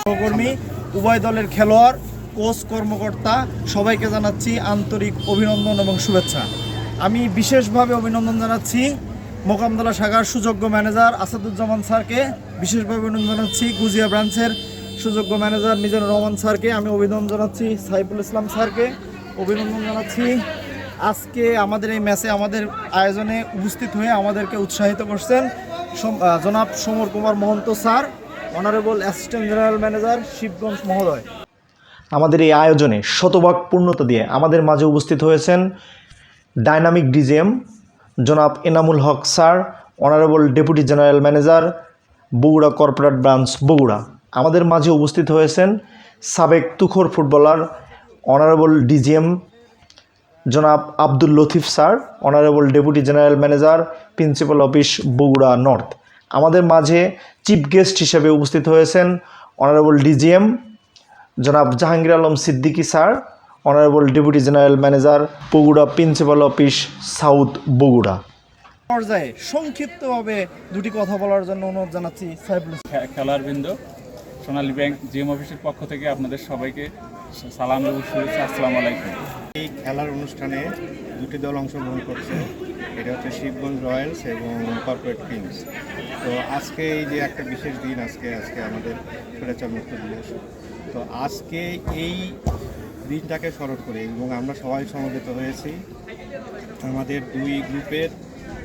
সহকর্মী উভয় দলের খেলোয়াড়, কোচ, কর্মকর্তা সবাইকে জানাচ্ছি আন্তরিক অভিনন্দন এবং শুভেচ্ছা। আমি বিশেষভাবে অভিনন্দন জানাচ্ছি মোকামদলা শাখার সুযোগ্য ম্যানেজার আসাদুজ্জামান স্যারকে, বিশেষভাবে অভিনন্দন জানাচ্ছি গুজিয়া ব্রাঞ্চের সুযোগ্য ম্যানেজার মিজানুর রহমান স্যারকে, আমি অভিনন্দন জানাচ্ছি সাইফুল ইসলাম স্যারকে, অভিনন্দন জানাচ্ছি আজকে আমাদের এই ম্যাচে আমাদের আয়োজনে উপস্থিত হয়ে আমাদেরকে উৎসাহিত করছেন জনাব Samar Kumar Mahanta sir, honourable assistant general manager Shibganj মহোদয়। আমাদের এই আয়োজনে শতভাগ পূর্ণতা দিয়ে আমাদের মাঝে উপস্থিত হয়েছেন ডাইনামিক ডিজিএম জনাব Enamul Haque sir, honourable deputy general manager Bogura corporate branch Bogura. আমাদের মাঝে উপস্থিত হয়েছেন সাবেক তুখোর ফুটবলার অনারেবল ডিজিএম জনাব Abdul Latif sir, honourable deputy general manager principal office Bogura north. আমাদের মাঝে চিফ গেস্ট হিসেবে উপস্থিত হয়েছেন অনারেবল ডিজিএম জনাব Jahangir Alam Siddiqui sir, honourable deputy general manager Bogura principal office south Bogura. পর্যায়ে সংক্ষিপ্তভাবে দুটি কথা বলার জন্য অনুরোধ জানাচ্ছি সাইফুল। খেলোয়াড়বৃন্দ, সোনালী ব্যাংক জিএম অফিসের পক্ষ থেকে আপনাদের সবাইকে সালাম এবং শুভেচ্ছা। আসসালামু আলাইকুম। এই খেলার অনুষ্ঠানে দুটি দল অংশগ্রহণ করছে, এটা হচ্ছে শিবগঞ্জ রয়্যালস এবং কর্পোরেট কিংস। তো আজকে এই যে একটা বিশেষ দিন, আজকে আমাদের স্বৈরাচার মুক্ত দিবস। তো আজকে এই দিনটাকে স্মরণ করে এবং আমরা সবাই সমবেত হয়েছি আমাদের দুই গ্রুপের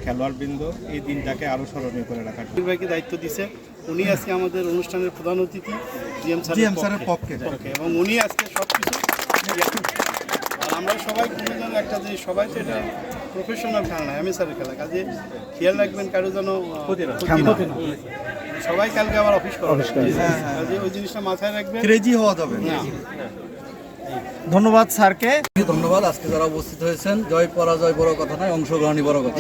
খেলোয়াড়বৃন্দ এই দিনটাকে আরও স্মরণীয় করে রাখার জন্য। ভাইকে দায়িত্ব দিছে, উনি আজকে আমাদের অনুষ্ঠানের প্রধান অতিথি জিএম স্যারের পক্ষে এবং উনি আজকে সব কিছু। আমরা সবাই কোনো যেন একটা যে সবাই তো এটা প্রফেশনাল খেলা না, এমএসআরের খেলা, কাজে খেয়াল রাখবেন কারো যেন সবাই কালকে আবার অফিস করা, কাজে ওই জিনিসটা মাথায় রাখবেন, ক্রেজি হওয়া যাবে না। ধন্যবাদ স্যারকে। ধন্যবাদ। আজকে যারা উপস্থিত হয়েছেন, জয় পরাজয় বড় কথা নয়, অংশগ্রহণই বড় কথা।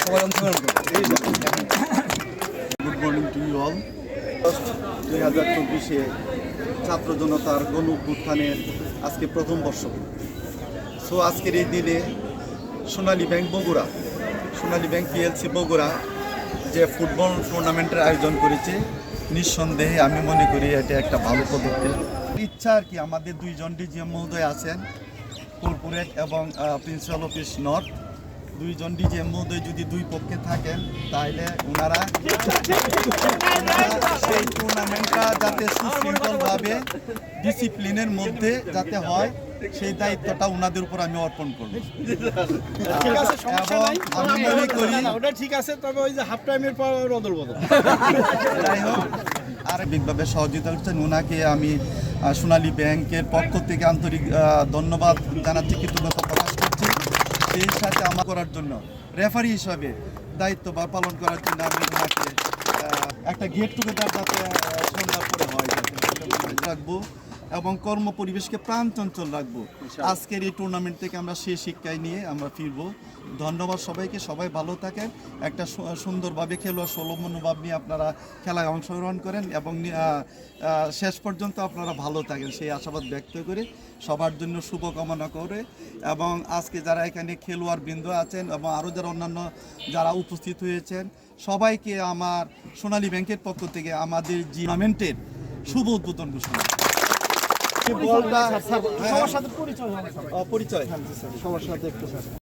সবাই অংশগ্রহণ করুন। Good morning to you all. 2024-এ ছাত্র জনতার গণ অভ্যুত্থানের আজকে প্রথম বর্ষ। সো আজকের এই দিনে সোনালী ব্যাংক বগুড়া, সোনালী ব্যাংক পিএলসি বগুড়া যে ফুটবল টুর্নামেন্টের আয়োজন করেছে, নিঃসন্দেহে আমি মনে করি এটা একটা ভালো পদক্ষেপ। ইচ্ছা আর কি, আমাদের দুইজন ডিজিএম মহোদয় আছেন কর্পোরেট এবং প্রিন্সিপাল অফিস নর্থ, দুইজন ডিজিএম মহোদয় যদি দুই পক্ষে থাকেন তাহলে ওনারা সেই টুর্নামেন্টটা যাতে সুশৃঙ্খলভাবে ডিসিপ্লিনের মধ্যে যাতে হয় সেই দায়িত্বটা ওনাদের উপর আমি অর্পণ করব। এবং আমি মনে করি ওটা ঠিক আছে, তবে ওই যে হাফ টাইমের পর রদল বদল যাই হোক আরেকভাবে সহযোগিতা করছেন ওনাকে আমি সোনালী ব্যাংকের পক্ষ থেকে আন্তরিক ধন্যবাদ জানাচ্ছি, কৃতজ্ঞতা প্রকাশ করছি। সেই সাথে আমার করার জন্য রেফারি হিসাবে দায়িত্ব পালন করার জন্য আমি ওনাকে একটা গেট টুগেদার যাতে সন্ধ্যার পরে হয় রাখবো এবং কর্ম পরিবেশকে প্রাণচঞ্চল রাখবো। আজকের এই টুর্নামেন্ট থেকে আমরা সেই শিক্ষায় নিয়ে আমরা ফিরবো। ধন্যবাদ সবাইকে, সবাই ভালো থাকেন, একটা সুন্দরভাবে খেলোয়াড় সুলভ মনোভাব নিয়ে আপনারা খেলায় অংশগ্রহণ করেন এবং শেষ পর্যন্ত আপনারা ভালো থাকেন সেই আশাবাদ ব্যক্ত করে সবার জন্য শুভকামনা করে। এবং আজকে যারা এখানে খেলোয়াড় বৃন্দ আছেন এবং আরও যারা অন্যান্য যারা উপস্থিত হয়েছেন সবাইকে আমার সোনালী ব্যাংকের পক্ষ থেকে আমাদের টুর্নামেন্টের শুভ উদ্বোধন ঘোষণা। বলটা সবার সাথে পরিচয় সবার সাথে একটু